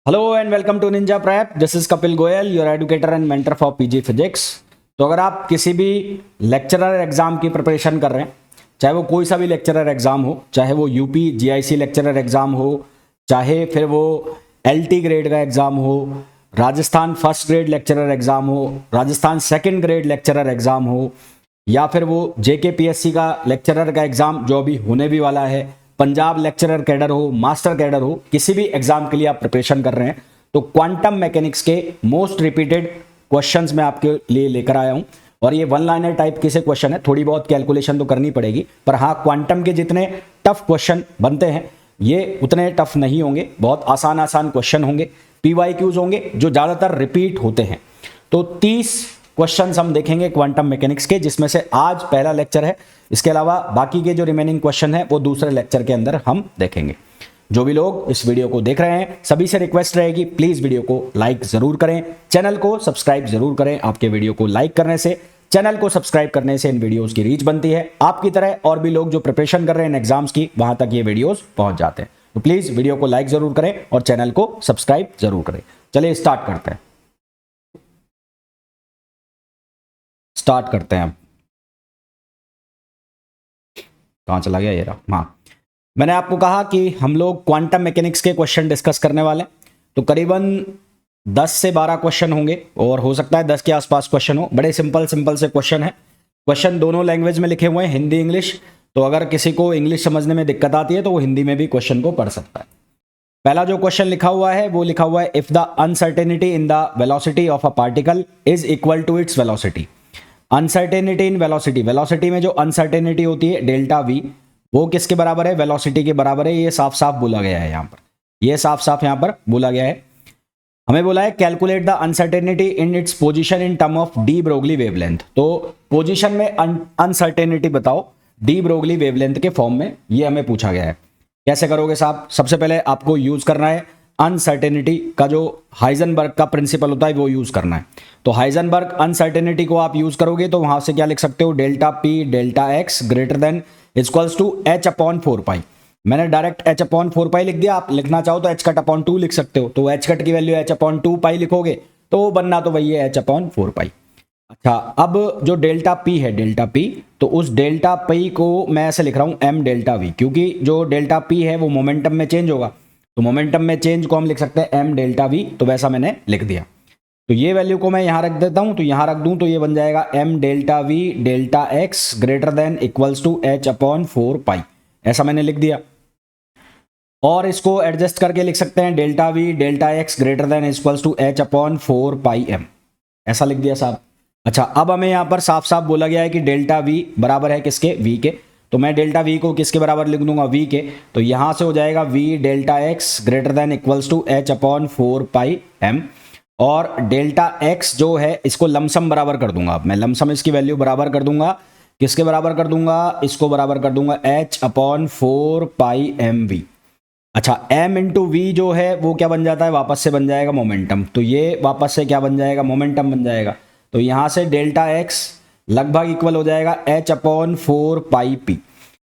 Hello and welcome to ninja prep. This is Kapil Goyal, your educator and mentor for PG physics. तो अगर आप किसी भी लेक्चरर एग्जाम की प्रिपरेशन कर रहे हैं, चाहे वो कोई सा भी लेक्चरर एग्जाम हो, चाहे वो यूपी जीआईसी लेक्चरर एग्जाम हो, चाहे फिर वो एलटी ग्रेड का एग्जाम हो, Rajasthan first grade lecturer exam हो, Rajasthan second grade lecturer exam हो, या फिर वो जेकेपीएससी का लेक्चरर का एग्जाम जो अभी होने भी वाला है, पंजाब लेक्चरर कैडर हो, मास्टर कैडर हो, किसी भी एग्जाम के लिए आप प्रिपरेशन कर रहे हैं तो क्वांटम मैकेनिक्स के मोस्ट रिपीटेड क्वेश्चंस मैं आपके लिए लेकर आया हूं। और ये वन लाइनर टाइप के से क्वेश्चन है, थोड़ी बहुत कैलकुलेशन तो करनी पड़ेगी, पर हाँ क्वांटम के जितने टफ क्वेश्चन बनते हैं ये उतने टफ नहीं होंगे, बहुत आसान आसान क्वेश्चन होंगे, पीवाईक्यूज होंगे जो ज़्यादातर रिपीट होते हैं। तो 30 क्वेश्चंस हम देखेंगे क्वांटम मैकेनिक्स के, जिसमें से आज पहला लेक्चर है। इसके अलावा बाकी के जो रिमेनिंग क्वेश्चन है वो दूसरे लेक्चर के अंदर हम देखेंगे। जो भी लोग इस वीडियो को देख रहे हैं सभी से रिक्वेस्ट रहेगी, प्लीज वीडियो को लाइक जरूर करें, चैनल को सब्सक्राइब जरूर करें। आपके वीडियो को लाइक करने से, चैनल को सब्सक्राइब करने से इन वीडियोस की रीच बनती है। आपकी तरह और भी लोग जो प्रिपरेशन कर रहे हैं एग्जाम्स की, वहां तक ये वीडियोस पहुंच जाते हैं। तो प्लीज वीडियो को लाइक जरूर करें और चैनल को सब्सक्राइब जरूर करें। चलिए स्टार्ट करते हैं। अब कहाँ चला गया ये रहा। हाँ, मैंने आपको कहा कि हम लोग क्वांटम मैकेनिक्स के क्वेश्चन डिस्कस करने वाले हैं। तो करीबन 10 से 12 क्वेश्चन होंगे और हो सकता है 10 के आसपास क्वेश्चन हो। बड़े सिंपल सिंपल से क्वेश्चन है। क्वेश्चन दोनों लैंग्वेज में लिखे हुए हैं, हिंदी इंग्लिश। तो अगर किसी को इंग्लिश समझने में दिक्कत आती है तो वो हिंदी में भी क्वेश्चन को पढ़ सकता है। पहला जो क्वेश्चन लिखा हुआ है वो लिखा हुआ है, if the uncertainty in the velocity of a particle is equal to its velocity. Uncertainty in velocity, velocity में जो अनसर्टेनिटी होती है डेल्टा वी, वो किसके बराबर है? वेलोसिटी के बराबर है। ये साफ साफ बोला गया है यहाँ पर, ये साफ साफ यहाँ पर बोला गया है। हमें बोला है calculate the uncertainty in its position in term of de Broglie wavelength. तो पोजीशन में अनसर्टेनिटी बताओ डी ब्रोगली वेवलेंथ के फॉर्म में, ये हमें पूछा गया है। कैसे करोगे साहब? सबसे पहले आपको यूज करना है अनसर्टेनिटी का जो हाइजेनबर्ग का प्रिंसिपल होता है वो यूज करना है। तो हाइजेनबर्ग अनसर्टेनिटी को आप यूज करोगे तो वहां से क्या लिख सकते हो? Delta P delta X greater than equals to H upon 4 pi. मैंने डायरेक्ट एच अपॉन 4 पाई लिख दिया, आप लिखना चाहो तो एच कट अपॉन 2 लिख सकते हो। तो एच कट की वैल्यू एच अपॉन 2 पाई लिखोगे तो वो बनना तो वही है एच अपॉन 4 पाई। अच्छा, अब जो डेल्टा पी है, डेल्टा पी, तो उस डेल्टा पी को मैं ऐसे लिख रहा हूं एम डेल्टा वी, क्योंकि जो डेल्टा पी है वो मोमेंटम में चेंज होगा। तो मोमेंटम में चेंज को हम लिख सकते हैं एम डेल्टा वी, तो वैसा मैंने लिख दिया। तो ये वैल्यू को मैं यहां रख देता हूं, तो यहां रख दूं तो ये बन जाएगा M delta V delta X greater than equals to H upon 4 pi. ऐसा मैंने लिख दिया। और इसको एडजस्ट करके लिख सकते हैं delta V delta X greater than equals to H upon 4 pi M. ऐसा लिख दिया साहब। अच्छा, अब हमें यहां पर साफ साफ बोला गया है कि डेल्टा वी बराबर है किसके? वी के। तो मैं डेल्टा वी को किसके बराबर लिख दूंगा? वी के। तो यहां से हो जाएगा V delta X greater than equals to H upon 4 pi M. और डेल्टा एक्स जो है इसको लमसम बराबर कर दूंगा। अब मैं लमसम इसकी वैल्यू बराबर कर दूंगा, किसके बराबर कर दूंगा? इसको बराबर कर दूंगा H upon 4 pi M V. अच्छा, m इंटू वी जो है वो क्या बन जाता है? वापस से बन जाएगा मोमेंटम। तो ये वापस से क्या बन जाएगा? मोमेंटम बन जाएगा। तो यहां से डेल्टा एक्स लगभग इक्वल हो जाएगा एच अपॉन 4 पाई पी।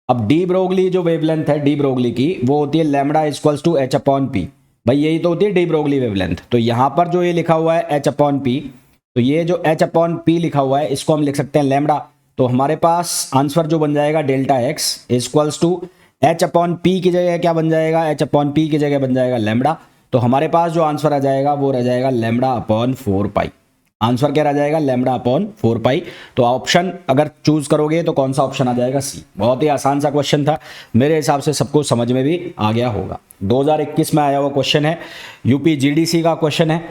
अब डी ब्रोगली जो वेवलेंथ है डी ब्रोगली की, वो होती है lambda equals to H upon P. भाई यही तो होती है डी ब्रोगली वेवलेंथ। तो यहां पर जो ये लिखा हुआ है एच अपॉन पी, तो ये जो एच अपॉन पी लिखा हुआ है इसको हम लिख सकते हैं लैम्बडा। तो हमारे पास आंसर जो बन जाएगा delta X equals to H upon P की जगह क्या बन जाएगा? एच अपॉन पी की जगह बन जाएगा लैम्बडा। तो हमारे पास जो आंसर आ जाएगा वो रह जाएगा लैम्बडा अपॉन 4 पाई। आंसर क्या रह जाएगा? लैम्बडा अपॉन 4 पाई। तो ऑप्शन अगर चूज करोगे तो कौन सा ऑप्शन आ जाएगा? सी। बहुत ही आसान सा क्वेश्चन था, मेरे हिसाब से सबको समझ में भी आ गया होगा। 2021 में आया हुआ क्वेश्चन है, यूपी जीडीसी का क्वेश्चन है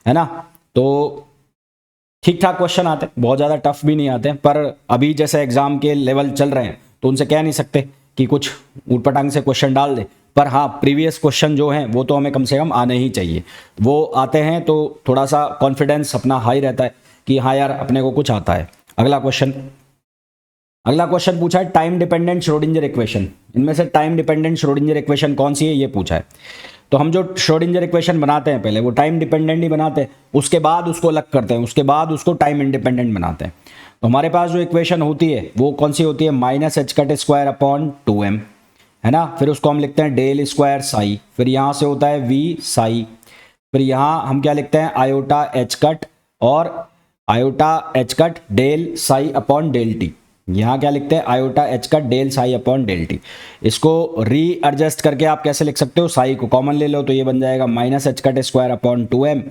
ना। तो ठीक ठाक क्वेश्चन आते हैं, बहुत ज़्यादा टफ भी नहीं आते हैं, पर अभी जैसे एग्जाम के लेवल चल रहे हैं तो उनसे कह नहीं सकते कि कुछ ऊटपटांग से क्वेश्चन डाल दे। पर हाँ, प्रीवियस क्वेश्चन जो हैं वो तो हमें कम से कम आने ही चाहिए। वो आते हैं तो थोड़ा सा कॉन्फिडेंस अपना हाई रहता है कि हाँ यार अपने को कुछ आता है। अगला क्वेश्चन पूछा है टाइम डिपेंडेंट श्रोडिंजर इक्वेशन। इनमें से टाइम डिपेंडेंट श्रोडिंजर इक्वेशन कौन सी है ये पूछा है। तो हम जो श्रोडिंजर इक्वेशन बनाते हैं पहले वो टाइम डिपेंडेंट ही बनाते हैं, उसके बाद उसको अलग करते हैं, उसके बाद उसको टाइम इंडिपेंडेंट बनाते हैं। तो हमारे पास जो इक्वेशन होती है वो कौन सी होती है? Minus H cut square upon 2m, है ना। फिर उसको हम लिखते हैं डेल स्क्वायर साई, फिर यहाँ से होता है वी साई, फिर यहाँ हम क्या लिखते हैं, आयोटा एच कट और iota H cut del psi upon del T. यहाँ क्या लिखते हैं, iota H cut del psi upon del T. इसको री एडजस्ट करके आप कैसे लिख सकते हो, साई को कॉमन ले लो तो ये बन जाएगा minus H cut square upon 2m।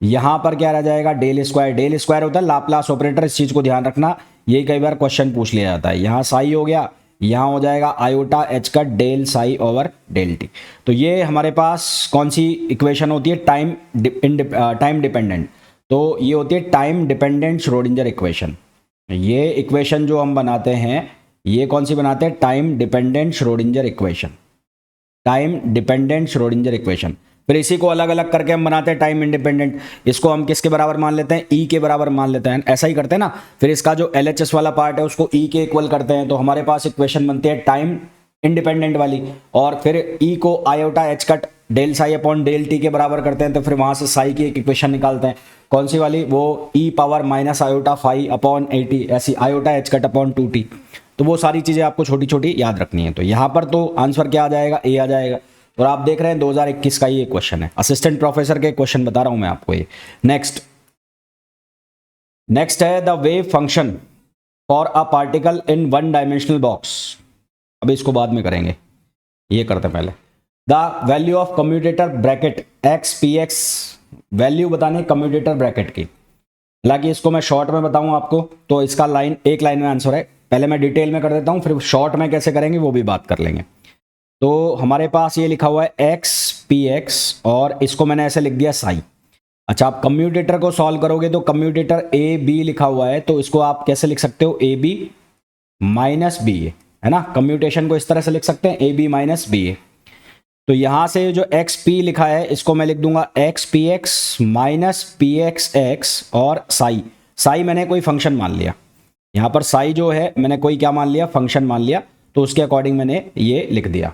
यहाँ पर क्या रह जाएगा, डेल स्क्वायर होता है लाप्लास ऑपरेटर, इस चीज़ को ध्यान रखना, ये कई बार क्वेश्चन पूछ लिया जाता है। यहाँ साई हो गया, यहाँ हो जाएगा iota H cut del psi over del T. तो ये हमारे पास कौन सी इक्वेशन होती है, टाइम डिपेंडेंट। तो ये होती है टाइम डिपेंडेंट श्रोडिंजर इक्वेशन। ये इक्वेशन जो हम बनाते हैं ये कौन सी बनाते हैं, time dependent Schrödinger equation. Time dependent Schrödinger equation. फिर इसी को अलग अलग करके हम बनाते हैं टाइम इंडिपेंडेंट। इसको हम किसके बराबर मान लेते हैं, ई के बराबर मान लेते हैं, ऐसा ही करते हैं ना। फिर इसका जो LHS वाला पार्ट है उसको ई के इक्वल करते हैं, तो हमारे पास इक्वेशन बनती है टाइम इंडिपेंडेंट वाली। और फिर ई को iota H cut del psi upon del T के बराबर करते हैं, तो फिर वहां से साई की एक इक्वेशन निकालते हैं, कौन सी वाली, वो e power minus iota phi upon 80, ऐसी iota H cut upon 2t। तो वो सारी चीजें आपको छोटी छोटी याद रखनी है। तो यहाँ पर तो आंसर क्या आ जाएगा, ए आ जाएगा। और आप देख रहे हैं 2021 का ये क्वेश्चन है, असिस्टेंट प्रोफेसर के क्वेश्चन बता रहा हूं मैं आपको ये। नेक्स्ट है the wave function for a particle in one dimensional box. अभी इसको बाद में करेंगे, ये करते हैं पहले। The value of commutator bracket x P x, value बताने कम्यूटेटर ब्रैकेट की। हालांकि इसको मैं शॉर्ट में बताऊं आपको, तो इसका एक लाइन में आंसर है। पहले मैं डिटेल में कर देता हूं, फिर शॉर्ट में कैसे करेंगे वो भी बात कर लेंगे। तो हमारे पास ये लिखा हुआ है एक्स पी एक्स और इसको मैंने ऐसे लिख दिया साई। अच्छा, आप कम्यूटेटर को सॉल्व करोगे तो कम्यूटेटर ए बी लिखा हुआ है, तो इसको आप कैसे लिख सकते हो, ए बी माइनस बी ए, है ना। कम्यूटेशन को इस तरह से लिख सकते हैं, ए बी माइनस बी ए। तो यहां से जो एक्स पी लिखा है इसको मैं लिख दूंगा x P x minus P x x और साई मैंने कोई फंक्शन मान लिया। यहां पर साई जो है मैंने कोई क्या मान लिया, फंक्शन मान लिया, तो उसके अकॉर्डिंग मैंने ये लिख दिया।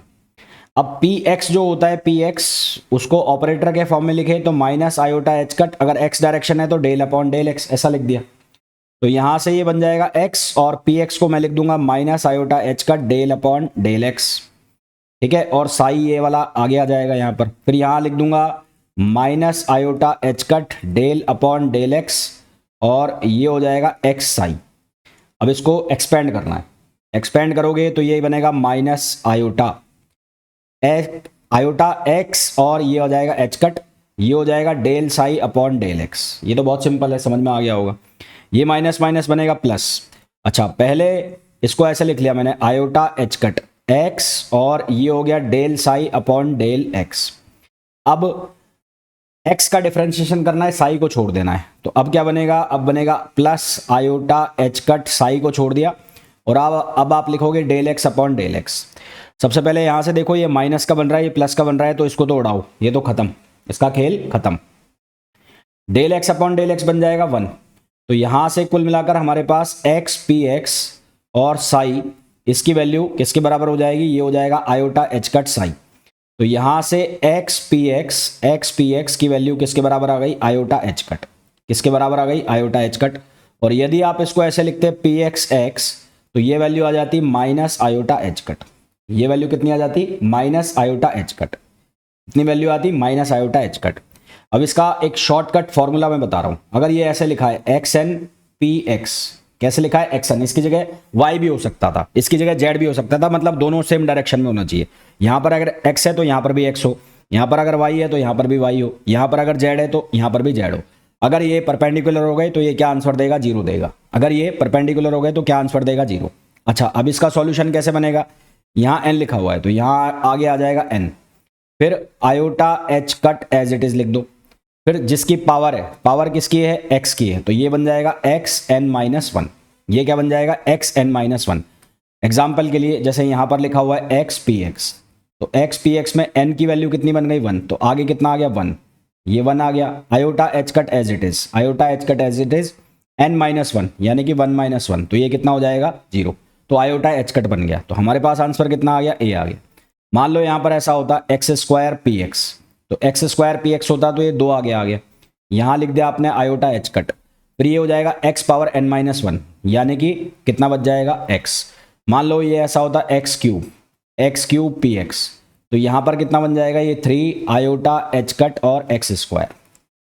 अब पी एक्स जो होता है, पी एक्स उसको ऑपरेटर के फॉर्म में लिखे तो माइनस आयोटा एच कट, अगर एक्स डायरेक्शन है तो डेल अपॉन डेल एक्स, ऐसा लिख दिया। तो यहां से ये बन जाएगा एक्स और पी एक्स को मैं लिख दूंगा minus iota H cut del upon del X, ठीक है। और साई ये वाला आगे आ जाएगा यहां पर। फिर यहां लिख दूंगा minus iota H cut del upon del X और ये हो जाएगा एक्स साई। अब इसको एक्सपेंड करना है, एक्सपेंड करोगे तो ये बनेगा माइनस आयोटा एक्स और ये हो जाएगा एच कट, ये हो जाएगा del psi upon del X. ये तो बहुत सिंपल है, समझ में आ गया होगा। ये माइनस माइनस बनेगा प्लस। अच्छा, पहले इसको ऐसे लिख लिया मैंने, आयोटा एच कट एक्स और ये हो गया del psi upon del X. अब एक्स का डिफरेंशिएशन करना है, साई को छोड़ देना है, तो अब क्या बनेगा, अब बनेगा plus iota H cut, psi को छोड़ दिया, और अब आप लिखोगे del X upon del X. सबसे पहले यहां से देखो, ये माइनस का बन रहा है, ये प्लस का बन रहा है, तो इसको तो उड़ाओ, ये तो खत्म, इसका खेल खत्म। Del X upon del X बन जाएगा 1। तो यहां से कुल मिलाकर हमारे पास एक्स पी एक्स और साई, इसकी वैल्यू किसके बराबर हो जाएगी, ये हो जाएगा आयोटा एच कट साई। तो यहां से एक्स पी एक्स की वैल्यू किसके बराबर आ गई, आयोटा एच कट, किसके बराबर आ गई, आयोटा एच कट। और यदि आप इसको ऐसे लिखते हैं पी एक्स एक्स, तो ये वैल्यू आ जाती माइनस आयोटा एच कट। ये वैल्यू कितनी आ जाती, माइनस आयोटा एच कट। कितनी वैल्यू आती, माइनस आयोटा एच कट। अब इसका एक शॉर्टकट फॉर्मूला मैं बता रहा हूं। अगर ये ऐसे लिखा है एक्स एन पी एक्स, कैसे लिखा है, एक्स एन, इसकी जगह वाई भी हो सकता था, इसकी जगह जेड भी हो सकता था, मतलब दोनों सेम डायरेक्शन में होना चाहिए। यहां पर अगर एक्स है तो यहां पर भी एक्स हो, यहां पर अगर वाई है तो यहां पर भी वाई हो, यहां पर अगर जेड है तो यहां पर भी जेड हो। अगर ये परपेंडिकुलर हो गए तो ये क्या आंसर देगा, 0 देगा। अगर ये परपेंडिकुलर हो गए तो क्या आंसर देगा, 0। अच्छा, अब इसका सॉल्यूशन कैसे बनेगा, यहां एन लिखा हुआ है तो यहां आगे आ जाएगा एन, फिर iota H cut as it is लिख दो, फिर जिसकी पावर है, पावर किसकी है, एक्स की है, तो ये बन जाएगा एक्स एन माइनस 1। ये क्या बन जाएगा, एक्स एन माइनस 1। एग्जाम्पल के लिए जैसे यहां पर लिखा हुआ है एक्स पी एक्स, तो एक्स पी एक्स में एन की वैल्यू कितनी बन गई, 1, तो आगे कितना आ गया, 1, ये 1 आ गया। Iota H cut as it is, iota H cut as it is N minus 1 यानी कि 1 माइनस 1, तो ये कितना हो जाएगा, 0। तो आयोटा एच कट बन गया। तो हमारे पास आंसर कितना आ गया, ए आ गया। मान लो यहां पर ऐसा होता एक्स स्क्वायर पी एक्स, तो एक्स स्क्वायर पी एक्स होता तो ये 2 आगे आ गया, यहां लिख दिया आपने आयोटा एच कट, फिर ये हो जाएगा एक्स पावर एन माइनस 1 यानी कि कितना बच जाएगा, एक्स। मान लो ये ऐसा होता एक्स क्यूब पी एक्स, तो यहाँ पर कितना बन जाएगा, ये 3 आयोटा एच कट और एक्स स्क्वायर।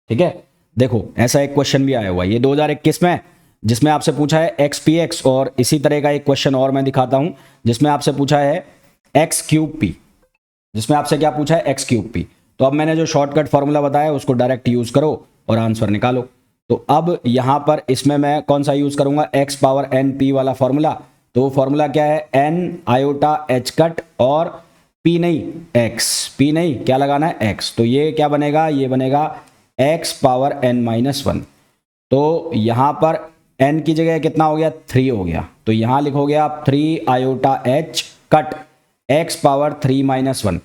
ठीक है, देखो ऐसा एक क्वेश्चन भी आया हुआ है ये 2021 में, जिसमें आपसे पूछा है एक्स पी एक्स, और इसी तरह का एक क्वेश्चन और मैं दिखाता हूं जिसमें आपसे पूछा है एक्स क्यूब पी, जिसमें आपसे क्या पूछा है, एक्स क्यूब पी। तो अब मैंने जो शॉर्टकट फॉर्मूला बताया उसको डायरेक्ट यूज करो और आंसर निकालो। तो अब यहां पर इसमें मैं कौन सा यूज करूंगा, एक्स पावर एन पी वाला फॉर्मूला। तो वो फॉर्मूला क्या है, एन आयोटा एच कट और पी नहीं एक्स, पी नहीं क्या लगाना है, एक्स। तो ये क्या बनेगा, ये बनेगा X power N minus one. तो यहां पर n की जगह कितना हो गया, 3 हो गया। तो यहां लिखोगे आप 3 iota H cut x power 3 minus one.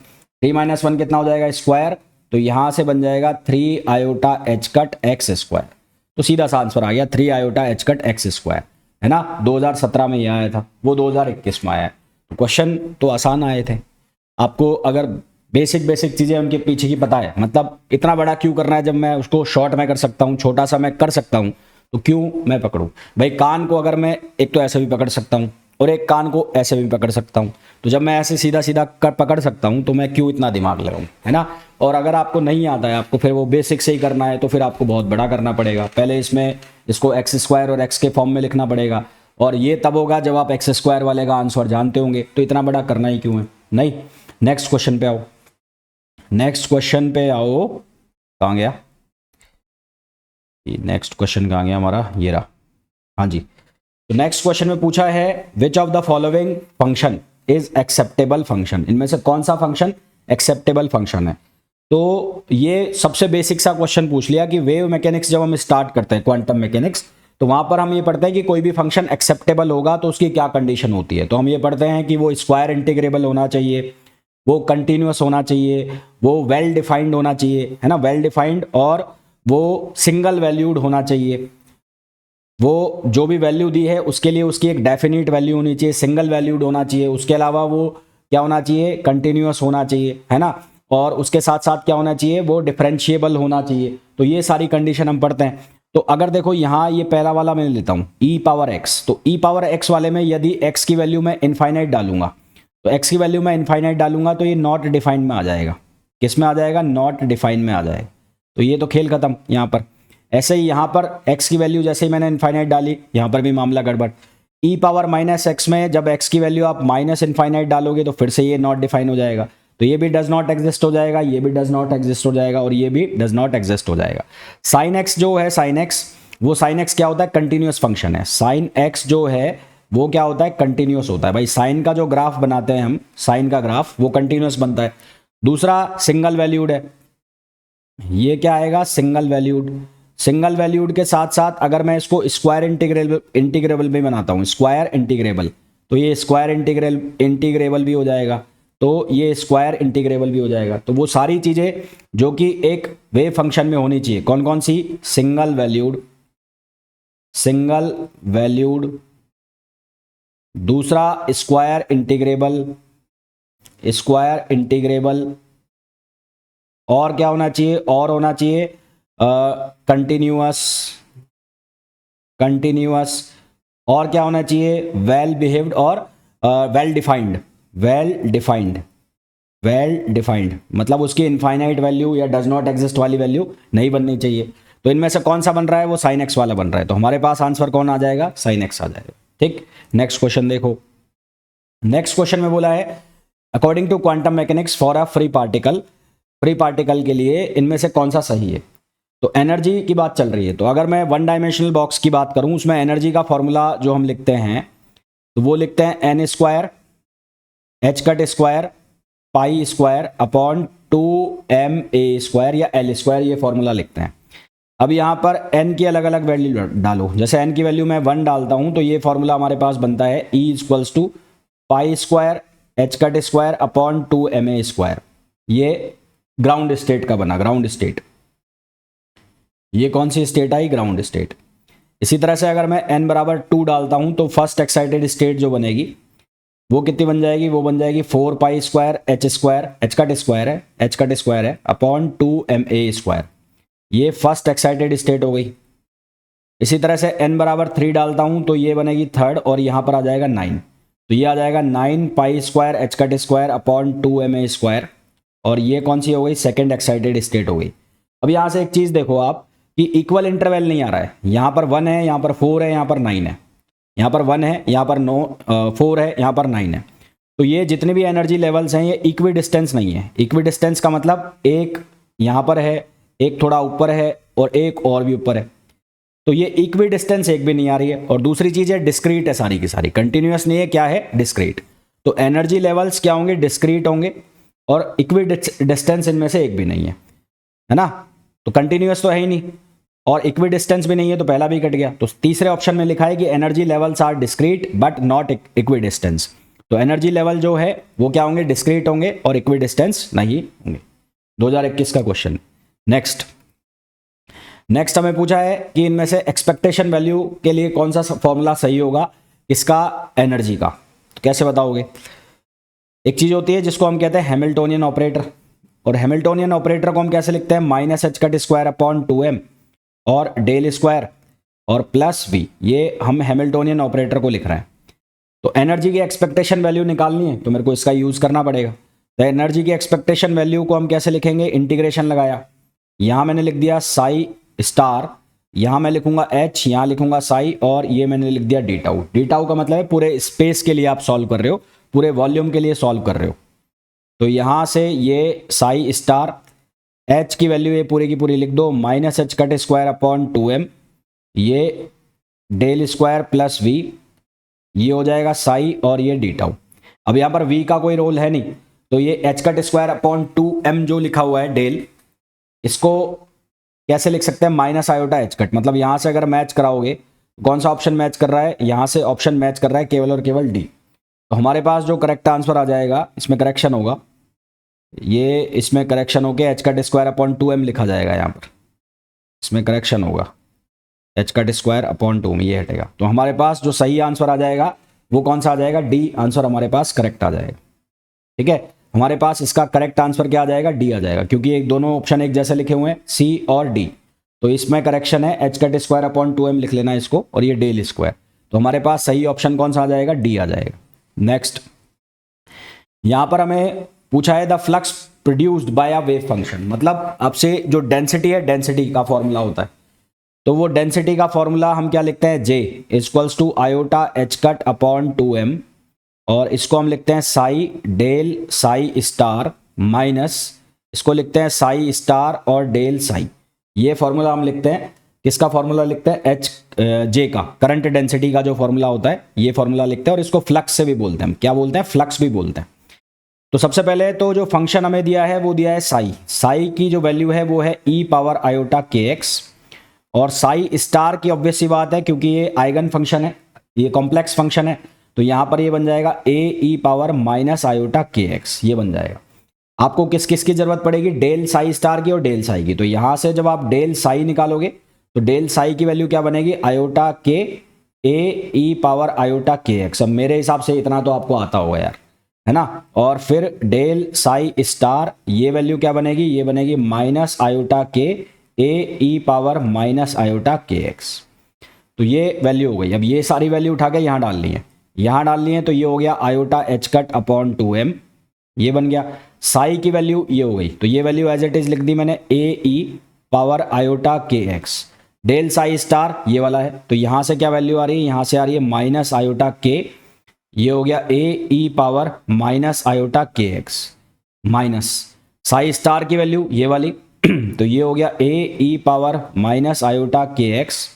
3 minus one कितना हो जाएगा, स्क्वायर। तो यहां से बन जाएगा 3 iota H cut x square. तो सीधा सा आंसर आ गया 3 iota H cut x square, है ना। 2017 में ये आया था, वो 2021 में आया है। तो क्वेश्चन तो आसान आए थे। आपको अगर बेसिक बेसिक चीजें उनके पीछे की पता है, मतलब इतना बड़ा क्यों करना है जब मैं उसको शॉर्ट में कर सकता हूँ, छोटा सा मैं कर सकता हूँ, तो क्यों मैं पकड़ूं भाई। कान को अगर मैं एक तो ऐसे भी पकड़ सकता हूं और एक कान को ऐसे भी पकड़ सकता हूं, तो जब मैं ऐसे सीधा सीधा कर पकड़ सकता हूं तो मैं क्यों इतना दिमाग लगाऊं, है ना। और अगर आपको नहीं आता है, आपको फिर वो बेसिक से ही करना है, तो फिर आपको बहुत बड़ा करना पड़ेगा। पहले इसमें इसको एक्स स्क्वायर और एक्स के फॉर्म में लिखना पड़ेगा, और ये तब होगा जब आप एक्स स्क्वायर वाले का आंसर जानते होंगे। तो इतना बड़ा करना ही क्यों है, नहीं। नेक्स्ट क्वेश्चन पे आओ, नेक्स्ट क्वेश्चन पे आओ। कहाँ गया नेक्स्ट क्वेश्चन, कहाँ गया हमारा, ये रहा, हाँ जी। तो नेक्स्ट क्वेश्चन में पूछा है which of the following function is acceptable function. इनमें से कौन सा फंक्शन एक्सेप्टेबल फंक्शन है। तो ये सबसे बेसिक सा क्वेश्चन पूछ लिया कि वेव मैकेनिक्स जब हम स्टार्ट करते हैं, क्वांटम मैकेनिक्स, तो वहां पर हम ये पढ़ते हैं कि कोई भी फंक्शन एक्सेप्टेबल होगा तो उसकी क्या कंडीशन होती है। तो हम ये पढ़ते हैं कि वो स्क्वायर इंटीग्रेबल होना चाहिए, वो कंटिन्यूअस होना चाहिए, वो वेल डिफाइंड होना चाहिए, है ना, वेल डिफाइंड, और वो सिंगल वैल्यूड होना चाहिए। वो जो भी वैल्यू दी है उसके लिए उसकी एक डेफिनेट वैल्यू होनी चाहिए, सिंगल वैल्यूड होना चाहिए। उसके अलावा वो क्या होना चाहिए, कंटिन्यूअस होना चाहिए, है ना। और उसके साथ साथ क्या होना चाहिए, वो डिफरेंशिएबल होना चाहिए। तो ये सारी कंडीशन हम पढ़ते हैं। तो अगर देखो यहाँ ये पहला वाला मैं लेता हूँ e पावर x, तो e पावर x वाले में यदि x की वैल्यू मैं इनफाइनाइट डालूंगा, तो x की वैल्यू मैं इनफाइनाइट डालूंगा तो ये नॉट डिफाइंड में आ जाएगा। किस में आ जाएगा, नॉट डिफाइंड में आ जाएगा। तो ये तो खेल खत्म यहाँ पर। ऐसे ही यहाँ पर x की वैल्यू जैसे ही मैंने इनफाइनाइट डाली, यहाँ पर भी मामला गड़बड़। e पावर माइनस एक्स में जब x की वैल्यू आप माइनस इनफाइनाइट डालोगे तो फिर से ये नॉट डिफाइन हो जाएगा। तो ये भी डज नॉट एग्जिस्ट हो जाएगा, ये भी डज नॉट एग्जिस्ट हो जाएगा, और ये भी डज नॉट एग्जिस्ट हो जाएगा। साइन एक्स जो है, साइन एक्स, वो साइन एक्स क्या होता है, कंटिन्यूअस फंक्शन है। साइन एक्स जो है वो क्या होता है, कंटिन्यूअस होता है। भाई साइन का जो ग्राफ बनाते हैं हम, साइन का ग्राफ, वो कंटिन्यूअस बनता है। दूसरा सिंगल वैल्यूड है, ये क्या आएगा, सिंगल वैल्यूड। सिंगल वैल्यूड के साथ साथ अगर मैं इसको स्क्वायर इंटीग्रेबल भी बनाता हूं, स्क्वायर इंटीग्रेबल, तो ये स्क्वायर इंटीग्रेबल भी हो जाएगा, तो ये स्क्वायर इंटीग्रेबल भी हो जाएगा। तो वो सारी चीजें जो कि एक वेव फंक्शन में होनी चाहिए, कौन कौन सी, सिंगल वैल्यूड, सिंगल वैल्यूड, दूसरा स्क्वायर इंटीग्रेबल, स्क्वायर इंटीग्रेबल, और क्या होना चाहिए, और होना चाहिए कंटिन्यूअस, कंटिन्यूअस, और क्या होना चाहिए, वेल बिहेव्ड, और well defined, well defined, well defined, मतलब उसकी इनफाइनाइट वैल्यू या डज नॉट एग्जिस्ट वाली वैल्यू नहीं बननी चाहिए। तो इनमें से कौन सा बन रहा है, वो साइन एक्स वाला बन रहा है। तो हमारे पास आंसर कौन आ जाएगा, साइन एक्स आ जाएगा। ठीक, नेक्स्ट क्वेश्चन देखो। नेक्स्ट क्वेश्चन में बोला है according to quantum mechanics for a free particle, free particle के लिए इनमें से कौन सा सही है। तो एनर्जी की बात चल रही है। तो अगर मैं वन डायमेंशनल बॉक्स की बात करूं, उसमें एनर्जी का फॉर्मूला जो हम लिखते हैं, तो वो लिखते हैं N square H cut square pi square upon 2ma square या एल स्क्वायर, ये फॉर्मूला लिखते हैं। अब यहाँ पर n की अलग अलग वैल्यू डालो। जैसे n की वैल्यू मैं 1 डालता हूं तो ये फॉर्मूला हमारे पास बनता है E equals to pi square H cut square upon 2ma square. ये ग्राउंड स्टेट का बना, ग्राउंड स्टेट। ये कौन सी स्टेट आई, ग्राउंड स्टेट। इसी तरह से अगर मैं n बराबर 2 डालता हूं तो फर्स्ट एक्साइटेड स्टेट जो बनेगी वो कितनी बन जाएगी, वो बन जाएगी 4 पाई square H square, H cut square है, एच कट स्क्वायर है, अपॉन 2ma स्क्वायर। ये फर्स्ट एक्साइटेड स्टेट हो गई। इसी तरह से n बराबर 3 डालता हूं तो ये बनेगी थर्ड, और यहां पर आ जाएगा 9। तो ये आ जाएगा 9 पाई square H cut square upon 2ma²। और ये कौन सी हो गई, सेकेंड एक्साइटेड स्टेट हो गई। अब यहाँ से एक चीज़ देखो आप कि इक्वल इंटरवल नहीं आ रहा है, यहाँ पर 1 है, यहाँ पर 4 है, यहाँ पर 9 है, यहाँ पर 1 है, यहाँ पर 4 है, यहाँ पर 9 है। तो ये जितने भी एनर्जी लेवल्स हैं ये इक्वी डिस्टेंस नहीं है। इक्वी डिस्टेंस का मतलब एक यहाँ पर है, एक थोड़ा ऊपर है और एक और भी ऊपर है। तो ये इक्वी डिस्टेंस एक भी नहीं आ रही है। और दूसरी चीज़ है डिस्क्रीट है सारी की सारी, कंटिन्यूस नहीं है, क्या है, डिस्क्रीट। तो एनर्जी लेवल्स क्या होंगे, डिस्क्रीट होंगे और इक्वी डिस्टेंस इनमें से एक भी नहीं है ना। तो कंटिन्यूस तो है ही नहीं और इक्वी डिस्टेंस भी नहीं है, तो पहला भी कट गया। तो तीसरे ऑप्शन में लिखा है कि energy levels are discrete but not equi distance. तो एनर्जी लेवल जो है वो क्या होंगे, डिस्क्रीट होंगे और इक्वी डिस्टेंस नहीं होंगे। 2021 का क्वेश्चन। नेक्स्ट हमें पूछा है कि इनमें से एक्सपेक्टेशन वैल्यू के लिए कौन सा फॉर्मूला सही होगा इसका, एनर्जी का। तो कैसे बताओगे? एक चीज होती है जिसको हम कहते हैं हैमिल्टोनियन ऑपरेटर, और हैमिल्टोनियन ऑपरेटर को हम कैसे लिखते हैं, minus H cut square upon 2m और डेल स्क्वायर और प्लस v। ये हम हैमिल्टोनियन ऑपरेटर को लिख रहे हैं। तो एनर्जी की एक्सपेक्टेशन वैल्यू निकालनी है तो मेरे को इसका यूज करना पड़ेगा। तो एनर्जी की एक्सपेक्टेशन वैल्यू को हम कैसे लिखेंगे, इंटीग्रेशन लगाया, यहां मैंने लिख दिया साई स्टार, यहां मैं लिखूंगा h, यहां लिखूंगा साई, और ये मैंने लिख दिया डी टाउ। डी टाउ का मतलब है पूरे स्पेस के लिए आप सॉल्व कर रहे हो, पूरे वॉल्यूम के लिए सॉल्व कर रहे हो। तो यहां से ये साई स्टार, h की वैल्यू ये पूरी की पूरी लिख दो, minus H cut square upon 2m, ये डेल स्क्वायर प्लस v, ये हो जाएगा साई और ये डी टाउ। अब यहां पर v का कोई रोल है नहीं, तो ये H cut square upon 2m जो लिखा हुआ है डेल, इसको कैसे लिख सकते हैं, माइनस आयोटा एच कट। मतलब यहां से अगर मैच कराओगे, कौन सा ऑप्शन मैच कर रहा है, यहां से ऑप्शन मैच कर रहा है केवल और केवल डी। तो हमारे पास जो करेक्ट आंसर आ जाएगा, इसमें करेक्शन होगा, ये इसमें करेक्शन होकर H cut square upon 2m लिखा जाएगा, यहाँ पर इसमें करेक्शन होगा, एच कट स्क्वायर अपॉन 2 में ये हटेगा। तो हमारे पास जो सही आंसर आ जाएगा वो कौन सा आ जाएगा, डी आंसर हमारे पास करेक्ट आ जाएगा। ठीक है, हमारे पास इसका करेक्ट आंसर क्या आ जाएगा, डी आ जाएगा, क्योंकि एक दोनों ऑप्शन एक जैसे लिखे हुए हैं, सी और डी। तो इसमें करेक्शन है, H cut square upon 2m लिख लेना इसको, और ये डेल स्क्वायर। तो हमारे पास सही ऑप्शन कौन सा आ जाएगा, डी आ जाएगा। नेक्स्ट, यहां पर हमें पूछा है the flux produced by a wave function. मतलब आपसे जो डेंसिटी है, डेंसिटी का फॉर्मूला होता है, तो वो डेंसिटी का फॉर्मूला हम क्या लिखते हैं, J equals to iota H cut upon 2m, और इसको हम लिखते हैं psi del psi star minus, इसको लिखते हैं साई स्टार और डेल साई। ये फॉर्मूला हम लिखते हैं, किसका फॉर्मूला लिखते हैं, J का, करंट डेंसिटी का जो फॉर्मूला होता है ये फॉर्मूला लिखते हैं। और इसको फ्लक्स से भी बोलते हैं, क्या बोलते हैं, फ्लक्स भी बोलते हैं। तो सबसे पहले तो जो फंक्शन हमें दिया है वो दिया है साई। साई की जो वैल्यू है वो है e पावर आयोटा kx, और साई स्टार की ऑब्वियस सी बात है क्योंकि ये आइगन फंक्शन है, ये कॉम्प्लेक्स फंक्शन है, तो यहां पर ये बन जाएगा a e power minus iota kx, ये बन जाएगा। आपको किस किस की जरूरत पड़ेगी, डेल साई स्टार की और डेल साई की। तो यहां से जब आप डेल साई निकालोगे तो डेल साई की वैल्यू क्या बनेगी, आयोटा के a e power iota kx। अब मेरे हिसाब से इतना तो आपको आता होगा यार, है ना। और फिर डेल साई स्टार, ये वैल्यू क्या बनेगी, ये बनेगी माइनस आयोटा के ए ई पावर माइनस आयोटा के एक्स। तो ये वैल्यू हो गई। अब ये सारी वैल्यू उठा के यहाँ डालनी है, यहाँ डालनी है, तो ये हो गया iota H cut upon 2m, ये बन गया। साई की वैल्यू ये हो गई, तो ये वैल्यू एज इट इज लिख दी मैंने, ए ई पावर आयोटा के एक्स। डेल साई स्टार ये वाला है, तो यहाँ से क्या वैल्यू आ रही है, यहाँ से आ रही है माइनस आयोटा के, ये हो गया ए ई पावर माइनस आयोटा के एक्स, माइनस साई स्टार की वैल्यू ये वाली, तो ये हो गया ए ई पावर माइनस आयोटा के एक्स,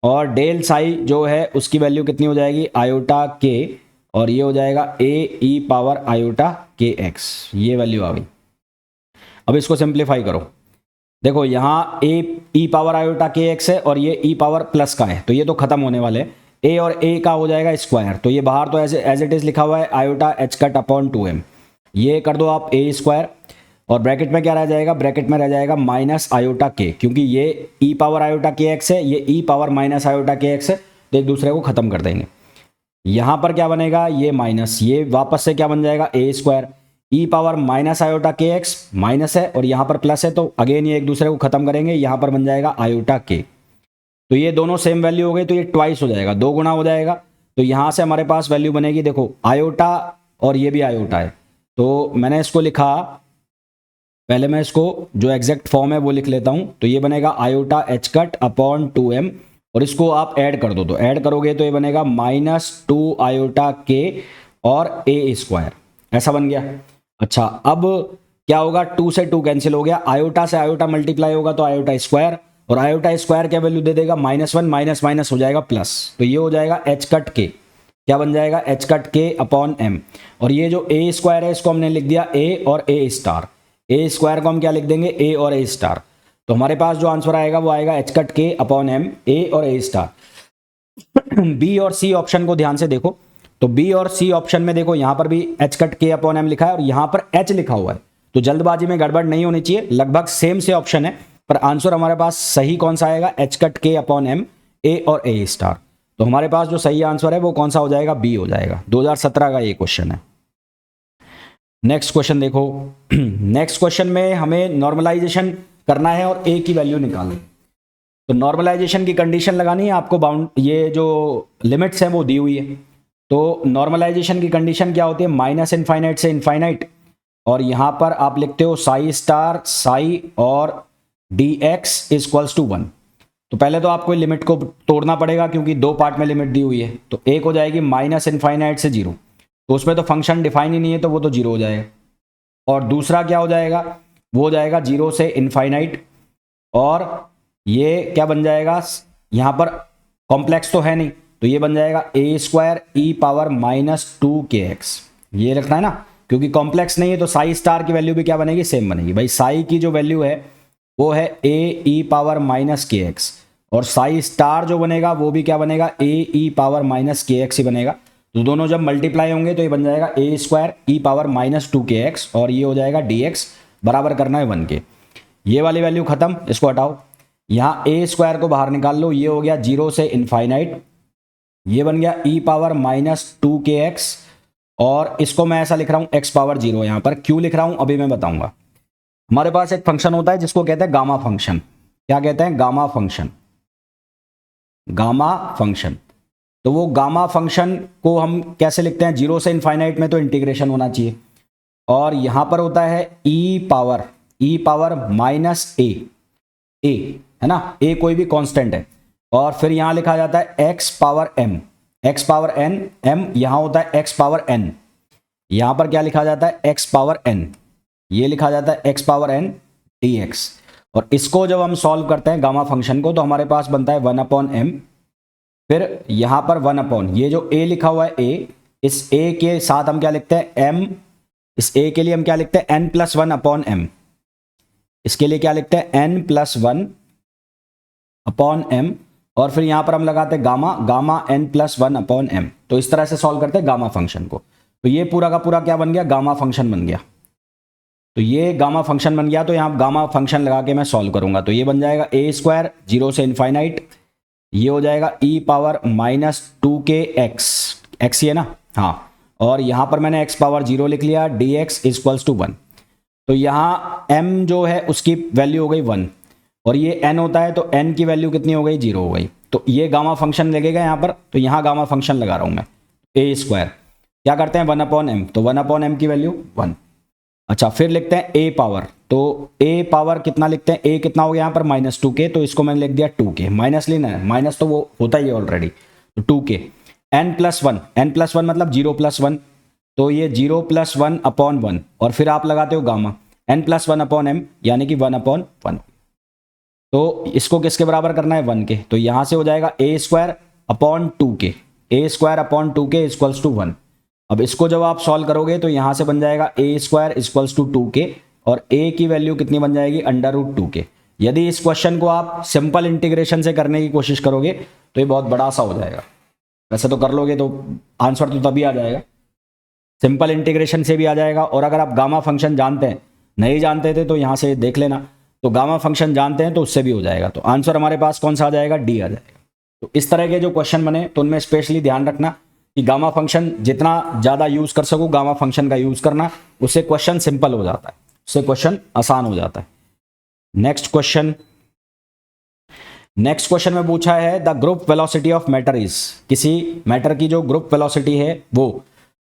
और डेल साई जो है उसकी वैल्यू कितनी हो जाएगी, आयोटा के, और ये हो जाएगा ए ई पावर आयोटा के एक्स, ये वैल्यू आ गई। अब इसको सिंप्लीफाई करो, देखो यहाँ ए ई पावर आयोटा के एक्स है और ये ई पावर प्लस का है, तो ये तो खत्म होने वाले हैं। ए और ए का हो जाएगा स्क्वायर, तो ये बाहर तो एज इट इज लिखा हुआ है iota H cut upon 2m, ये कर दो आप ए स्क्वायर, और ब्रैकेट में क्या रह जाएगा, ब्रैकेट में रह जाएगा माइनस आयोटा के, क्योंकि ये ई पावर आयोटा के एक्स है, ये ई पावर माइनस आयोटा के एक्स है, तो एक दूसरे को खत्म कर देंगे। यहाँ पर क्या बनेगा, ये माइनस, ये वापस से क्या बन जाएगा, ए स्क्वायर, ई पावर माइनस आयोटा के एक्स माइनस है और यहाँ पर प्लस है, तो अगेन ये एक दूसरे को खत्म करेंगे, यहाँ पर बन जाएगा आयोटा के। तो ये दोनों सेम वैल्यू हो गई, तो ये ट्वाइस हो जाएगा, 2 गुना हो जाएगा, तो यहां से हमारे पास वैल्यू बनेगी, देखो आयोटा और ये भी आयोटा है, तो मैंने इसको लिखा, पहले मैं इसको जो एग्जैक्ट फॉर्म है वो लिख लेता हूं। तो ये बनेगा iota H cut upon 2m, और इसको आप ऐड कर दो, तो ऐड करोगे तो ये बनेगा -2 आयोटा के और a स्क्वायर, ऐसा बन गया। अच्छा, अब क्या होगा, 2 से 2 कैंसिल हो गया, आयोटा से आयोटा मल्टीप्लाई होगा तो आयोटा स्क्वायर, और आयोटा स्क्वायर क्या वैल्यू दे देगा, -1, माइनस माइनस हो जाएगा प्लस, तो ये हो जाएगा एच कट के, क्या बन जाएगा, एच कट के अपॉन m। और ये जो a स्क्वायर है इसको हमने लिख दिया a और a स्टार, a स्क्वायर को हम क्या लिख देंगे, a और a स्टार। तो हमारे पास जो आंसर आएगा वो आएगा एच कट के अपॉन m, a और a स्टार। बी और सी ऑप्शन को ध्यान से देखो, तो बी और सी ऑप्शन में देखो यहां पर भी एच कट के अपॉन m लिखा है और यहां पर h लिखा हुआ है, तो जल्दबाजी में गड़बड़ नहीं होनी चाहिए, लगभग सेम से ऑप्शन है, पर आंसर हमारे पास सही कौन सा आएगा, एच कट के अपॉन m, a और a स्टार। तो हमारे पास जो सही आंसर है वो कौन सा हो जाएगा, बी हो जाएगा। 2017 का ये क्वेश्चन है। नेक्स्ट क्वेश्चन देखो। नेक्स्ट क्वेश्चन में हमें नॉर्मलाइजेशन करना है और a की वैल्यू निकालनी। तो नॉर्मलाइजेशन की कंडीशन लगानी है आपको, बाउंड ये जो लिमिट्स हैं वो दी हुई है। तो नॉर्मलाइजेशन की कंडीशन क्या होती है, माइनस इनफाइनाइट से इनफाइनाइट, और यहां पर आप लिखते हो साई स्टार साई और डी एक्स इक्वल्स टू 1। तो पहले तो आपको लिमिट को तोड़ना पड़ेगा क्योंकि दो पार्ट में लिमिट दी हुई है। तो एक हो जाएगी माइनस इनफाइनाइट से 0, तो उसमें तो फंक्शन डिफाइन ही नहीं है तो वो तो 0 हो जाएगा। और दूसरा क्या हो जाएगा, वो हो जाएगा 0 से इनफाइनाइट, और ये क्या बन जाएगा, यहां पर कॉम्प्लेक्स तो है नहीं तो ये बन जाएगा a square E power -2kx, ये रखना है ना, क्योंकि कॉम्प्लेक्स नहीं है तो साई स्टार की वैल्यू भी क्या बनेगी, सेम बनेगी। भाई साई की जो वैल्यू है वो है a ई पावर -kx, और साई स्टार जो बनेगा वो भी क्या बनेगा, a ई पावर -kx ही बनेगा। तो दोनों जब मल्टीप्लाई होंगे तो ये बन जाएगा a square E power -2kx, और ये हो जाएगा dx, बराबर करना है 1 के। ये वाली वैल्यू खत्म, इसको हटाओ, यहाँ a स्क्वायर को बाहर निकाल लो, ये हो गया 0 से इनफाइनाइट, ये बन गया e पावर -2kx, और इसको मैं ऐसा लिख रहा हूं x पावर 0। यहां पर क्यों लिख रहा हूं अभी मैं बताऊंगा। हमारे पास एक फंक्शन होता है जिसको कहते हैं गामा फंक्शन। क्या कहते हैं, गामा फंक्शन, गामा फंक्शन। तो वो गामा फंक्शन को हम कैसे लिखते हैं, 0 से इनफाइनाइट में तो इंटीग्रेशन होना चाहिए, और यहां पर होता है e पावर -a, है ना, a कोई भी कांस्टेंट है, और फिर यहां लिखा जाता है x पावर n, m यहां होता है x पावर n, यहां पर क्या लिखा जाता है x पावर n, ये लिखा जाता है x पावर n dx। और इसको जब हम सॉल्व करते हैं गामा फंक्शन को तो हमारे पास बनता है 1/m, फिर यहां पर 1/, ये जो a लिखा हुआ है a, इस a के साथ हम क्या लिखते हैं m, इस a के लिए हम क्या लिखते हैं n+1/m, इसके लिए क्या लिखते हैं n+1/m, और फिर यहां पर हम लगाते हैं गामा n+1/m। तो इस तरह से सॉल्व करते हैं गामा फंक्शन को। तो ये पूरा का पूरा क्या बन गया, गामा फंक्शन बन गया। तो ये गामा फंक्शन बन गया, तो यहां गामा फंक्शन लगा के मैं सॉल्व करूंगा, तो ये बन जाएगा a स्क्वायर 0 से इनफाइनाइट, ये हो जाएगा e पावर -2kx, x ही है ना, हाँ, और यहां पर मैंने x पावर 0 लिख लिया, dx इक्वल्स टू 1। तो यहाँ m जो है उसकी वैल्यू हो गई 1, और ये n होता है तो n की वैल्यू कितनी हो गई, 0 हो गई। तो ये गामा फंक्शन लगेगा यहाँ पर, तो यहाँ गामा फंक्शन लगा रहा हूँ मैं, a स्क्वायर क्या करते हैं 1/m, तो 1/m की वैल्यू 1। अच्छा, फिर लिखते हैं a पावर, तो a पावर कितना लिखते हैं, a कितना हो गया यहाँ पर -2k, तो इसको मैंने लिख दिया 2k, माइनस लेना है, माइनस तो वो होता ही है ऑलरेडी, तो 2k, n+1 मतलब 0+1, तो ये 0+1/1, और फिर आप लगाते हो गामा n+1/m यानी कि 1/1। तो इसको किसके बराबर करना है, 1 के, तो यहां से हो जाएगा a square upon 2k, a square upon 2k equals to 1। अब इसको जब आप सॉल्व करोगे तो यहां से बन जाएगा a square equals to 2k, और a की वैल्यू कितनी बन जाएगी, √2k। यदि इस क्वेश्चन को आप सिंपल इंटीग्रेशन से करने की कोशिश करोगे तो ये बहुत बड़ा सा हो जाएगा, वैसे तो कर लोगे तो आंसर तो तभी आ जाएगा, सिंपल इंटीग्रेशन से भी आ जाएगा। और अगर आप गामा फंक्शन जानते हैं, नहीं जानते थे तो यहाँ से देख लेना, तो गामा फंक्शन जानते हैं तो उससे भी हो जाएगा। तो आंसर हमारे पास कौन सा आ जाएगा, डी आ जाएगा। तो इस तरह के जो क्वेश्चन बने तो उनमें स्पेशली ध्यान रखना कि गामा फंक्शन जितना ज़्यादा यूज़ कर सको गामा फंक्शन का यूज़ करना, उससे क्वेश्चन सिंपल हो जाता है, उससे क्वेश्चन आसान हो जाता है। नेक्स्ट क्वेश्चन, नेक्स्ट क्वेश्चन में पूछा है the group velocity of matter is, किसी मैटर की जो ग्रुप वेलोसिटी है वो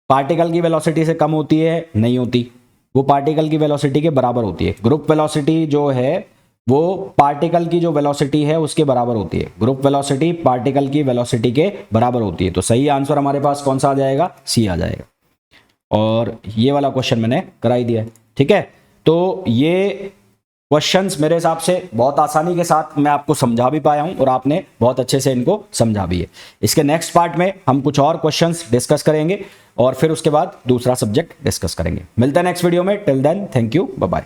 पार्टिकल की वेलोसिटी से कम होती है, नहीं होती, वो पार्टिकल की वेलोसिटी के बराबर होती है। ग्रुप वेलोसिटी जो है वो पार्टिकल की जो वेलोसिटी है उसके बराबर होती है। ग्रुप वेलोसिटी पार्टिकल की वेलोसिटी के बराबर होती है। तो सही आंसर हमारे पास कौन सा आ जाएगा? सी आ जाएगा। और ये वाला क्वेश्चन मैंने कराई दिया है, ठीक है। तो ये क्वेश्चंस मेरे हिसाब से बहुत आसानी के साथ मैं आपको समझा भी पाया हूं और आपने बहुत अच्छे से इनको समझा भी है। इसके नेक्स्ट पार्ट में हम कुछ और क्वेश्चंस डिस्कस करेंगे और फिर उसके बाद दूसरा सब्जेक्ट डिस्कस करेंगे। मिलते हैं नेक्स्ट वीडियो में। Till then thank you, bye bye.